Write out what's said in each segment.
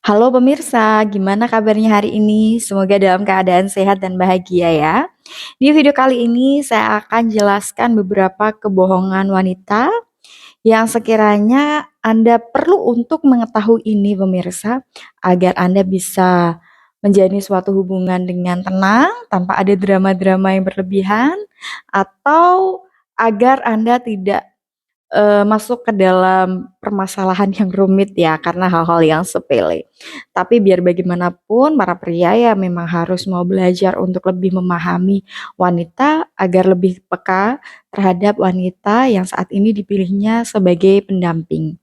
Halo pemirsa, gimana kabarnya hari ini? Semoga dalam keadaan sehat dan bahagia ya. Di video kali ini saya akan jelaskan beberapa kebohongan wanita yang sekiranya Anda perlu untuk mengetahui ini pemirsa, agar Anda bisa menjalani suatu hubungan dengan tenang, tanpa ada drama-drama yang berlebihan, atau agar Anda tidak masuk ke dalam permasalahan yang rumit ya, karena hal-hal yang sepele. Tapi biar bagaimanapun para pria ya memang harus mau belajar untuk lebih memahami wanita agar lebih peka terhadap wanita yang saat ini dipilihnya sebagai pendamping.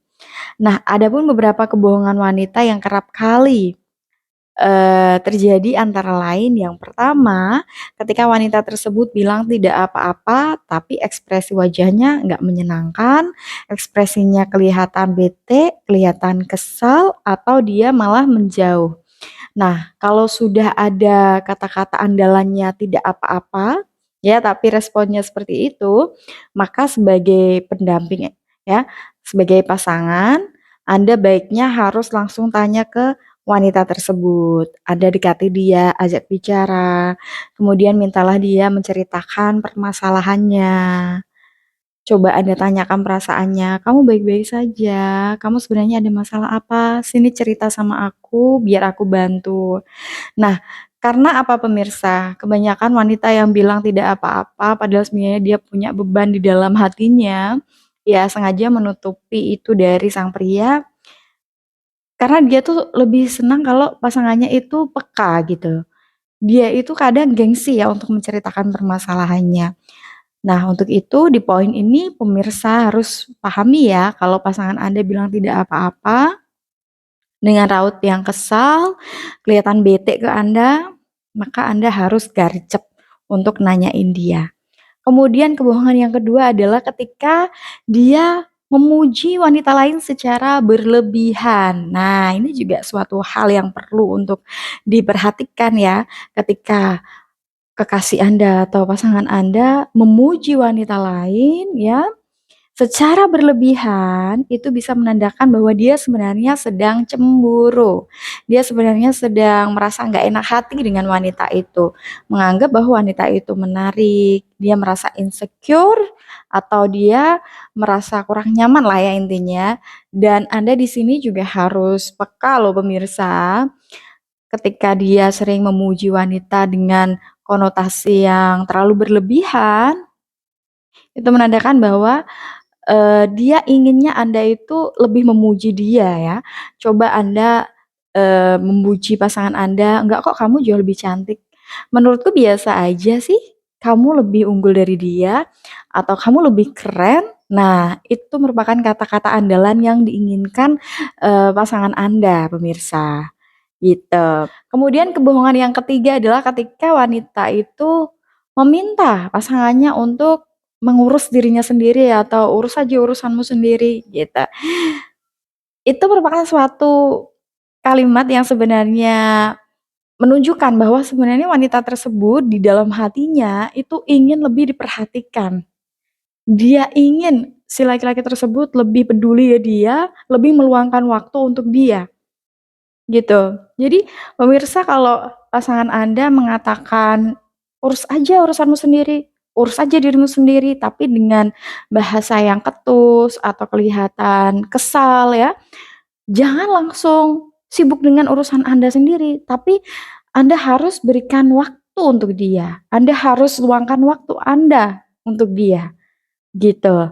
Nah, ada pun beberapa kebohongan wanita yang kerap kali terjadi antara lain yang pertama, ketika wanita tersebut bilang tidak apa-apa, tapi ekspresi wajahnya nggak menyenangkan, ekspresinya kelihatan bete, kelihatan kesal, atau dia malah menjauh. Nah, kalau sudah ada kata-kata andalannya tidak apa-apa, ya, tapi responnya seperti itu, maka sebagai pendamping ya, sebagai pasangan, Anda baiknya harus langsung tanya ke wanita tersebut. Anda dekati dia, ajak bicara, kemudian mintalah dia menceritakan permasalahannya. Coba Anda tanyakan perasaannya, "Kamu baik-baik saja? Kamu sebenarnya ada masalah apa? Sini cerita sama aku biar aku bantu." Nah, karena apa pemirsa, kebanyakan wanita yang bilang tidak apa-apa padahal sebenarnya dia punya beban di dalam hatinya, ya sengaja menutupi itu dari sang pria, karena dia tuh lebih senang kalau pasangannya itu peka gitu. Dia itu kadang gengsi ya untuk menceritakan permasalahannya. Nah, untuk itu di poin ini pemirsa harus pahami ya kalau pasangan Anda bilang tidak apa-apa, dengan raut yang kesal, kelihatan bete ke Anda, maka Anda harus garcep untuk nanyain dia. Kemudian kebohongan yang kedua adalah ketika dia memuji wanita lain secara berlebihan. Nah, ini juga suatu hal yang perlu untuk diperhatikan ya, ketika kekasih Anda atau pasangan Anda memuji wanita lain ya, secara berlebihan itu bisa menandakan bahwa dia sebenarnya sedang cemburu. Dia sebenarnya sedang merasa nggak enak hati dengan wanita itu, menganggap bahwa wanita itu menarik, dia merasa insecure atau dia merasa kurang nyaman lah ya intinya. Dan Anda di sini juga harus peka loh pemirsa, ketika dia sering memuji wanita dengan konotasi yang terlalu berlebihan, itu menandakan bahwa dia inginnya Anda itu lebih memuji dia ya. Coba Anda, memuji pasangan Anda, "Enggak kok, kamu jauh lebih cantik. Menurutku biasa aja sih, kamu lebih unggul dari dia," atau "Kamu lebih keren." Nah, itu merupakan kata-kata andalan yang diinginkan, pasangan Anda, pemirsa, gitu. Kemudian kebohongan yang ketiga adalah ketika wanita itu meminta pasangannya untuk mengurus dirinya sendiri atau urus aja urusanmu sendiri gitu. Itu merupakan suatu kalimat yang sebenarnya menunjukkan bahwa sebenarnya wanita tersebut di dalam hatinya itu ingin lebih diperhatikan. Dia ingin si laki-laki tersebut lebih peduli ya dia, lebih meluangkan waktu untuk dia, gitu. Jadi pemirsa kalau pasangan Anda mengatakan, "Urus aja urusanmu sendiri, urus aja dirimu sendiri," tapi dengan bahasa yang ketus atau kelihatan kesal ya, jangan langsung sibuk dengan urusan Anda sendiri, tapi Anda harus berikan waktu untuk dia. Anda harus luangkan waktu Anda untuk dia, gitu.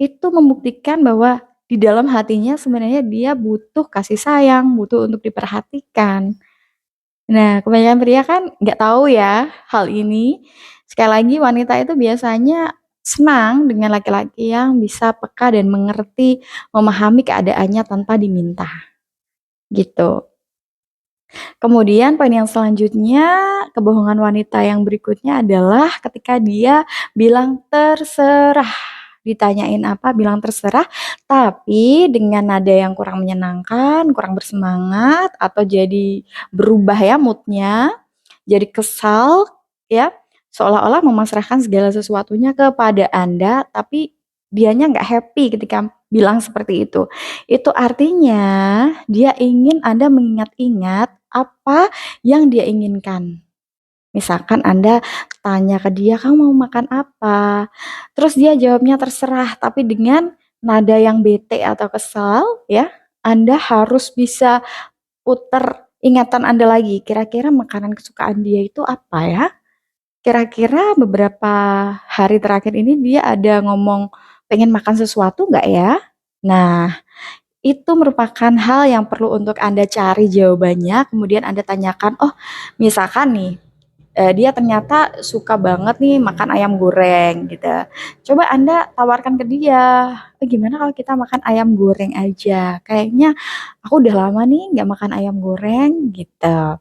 Itu membuktikan bahwa di dalam hatinya sebenarnya dia butuh kasih sayang, butuh untuk diperhatikan. Nah, kebanyakan pria kan nggak tahu ya hal ini. Sekali lagi wanita itu biasanya senang dengan laki-laki yang bisa peka dan mengerti, memahami keadaannya tanpa diminta, gitu. Kemudian poin yang selanjutnya, kebohongan wanita yang berikutnya adalah ketika dia bilang terserah. Ditanyain apa, bilang terserah, tapi dengan nada yang kurang menyenangkan, kurang bersemangat, atau jadi berubah ya moodnya, jadi kesal ya, seolah-olah memasrahkan segala sesuatunya kepada Anda, tapi dianya nggak happy ketika bilang seperti itu. Itu artinya dia ingin Anda mengingat-ingat apa yang dia inginkan. Misalkan Anda tanya ke dia, "Kamu mau makan apa?" Terus dia jawabnya terserah, tapi dengan nada yang bete atau kesal ya, Anda harus bisa puter ingatan Anda lagi, kira-kira makanan kesukaan dia itu apa ya? Kira-kira beberapa hari terakhir ini dia ada ngomong pengen makan sesuatu nggak ya? Nah, itu merupakan hal yang perlu untuk Anda cari jawabannya, kemudian Anda tanyakan, oh misalkan nih, dia ternyata suka banget nih makan ayam goreng gitu. Coba Anda tawarkan ke dia, gimana kalau kita makan ayam goreng aja? Kayaknya aku udah lama nih nggak makan ayam goreng gitu.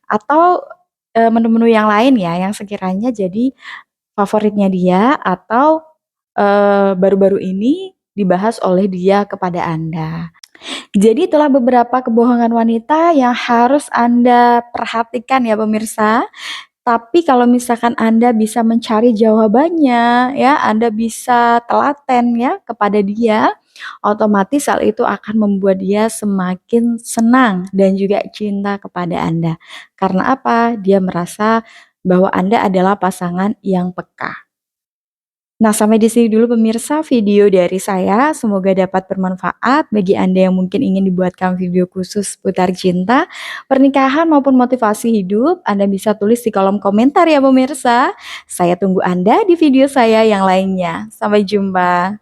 Atau menu-menu yang lain ya, yang sekiranya jadi favoritnya dia atau baru-baru ini dibahas oleh dia kepada Anda. Jadi itulah beberapa kebohongan wanita yang harus Anda perhatikan ya pemirsa. Tapi kalau misalkan Anda bisa mencari jawabannya ya, Anda bisa telaten ya kepada dia, otomatis hal itu akan membuat dia semakin senang dan juga cinta kepada Anda. Karena apa? Dia merasa bahwa Anda adalah pasangan yang peka. Nah, sampai di sini dulu pemirsa video dari saya. Semoga dapat bermanfaat bagi Anda yang mungkin ingin dibuatkan video khusus seputar cinta, pernikahan maupun motivasi hidup. Anda bisa tulis di kolom komentar ya pemirsa. Saya tunggu Anda di video saya yang lainnya. Sampai jumpa.